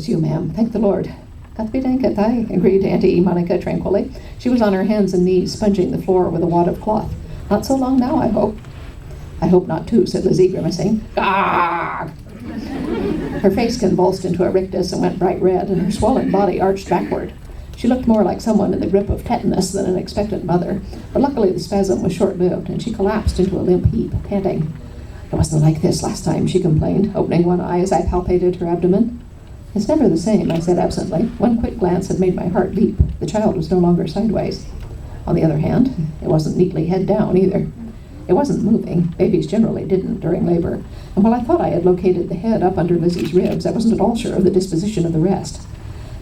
It's you, ma'am. Thank the Lord. Got the blanket, aye, agreed Auntie Monica tranquilly. She was on her hands and knees, sponging the floor with a wad of cloth. Not so long now, I hope. I hope not, too, said Lizzie, grimacing. Ah! Her face convulsed into a rictus and went bright red, and her swollen body arched backward. She looked more like someone in the grip of tetanus than an expectant mother, but luckily the spasm was short-lived, and she collapsed into a limp heap, panting. It wasn't like this last time, she complained, opening one eye as I palpated her abdomen. It's never the same, I said absently. One quick glance had made my heart leap. The child was no longer sideways. On the other hand, it wasn't neatly head down either. It wasn't moving. Babies generally didn't during labor. And while I thought I had located the head up under Lizzie's ribs, I wasn't at all sure of the disposition of the rest.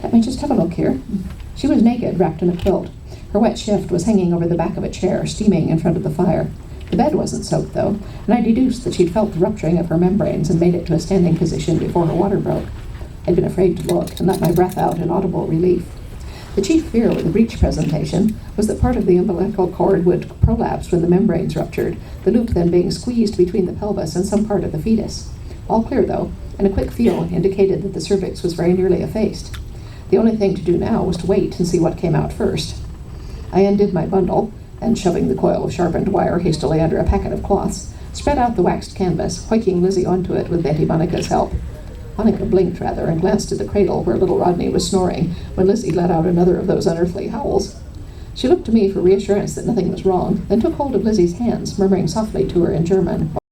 Let me just have a look here. She was naked, wrapped in a quilt. Her wet shift was hanging over the back of a chair, steaming in front of the fire. The bed wasn't soaked, though, and I deduced that she'd felt the rupturing of her membranes and made it to a standing position before her water broke. I'd been afraid to look and let my breath out in audible relief. The chief fear with the breech presentation was that part of the umbilical cord would prolapse when the membranes ruptured, the loop then being squeezed between the pelvis and some part of the fetus. All clear, though, and a quick feel indicated that the cervix was very nearly effaced. The only thing to do now was to wait and see what came out first. I undid my bundle, and shoving the coil of sharpened wire hastily under a packet of cloths, spread out the waxed canvas, hoiking Lizzie onto it with Auntie Monica's help. Monica blinked, rather, and glanced at the cradle where little Rodney was snoring when Lizzie let out another of those unearthly howls. She looked to me for reassurance that nothing was wrong, then took hold of Lizzie's hands, murmuring softly to her in German,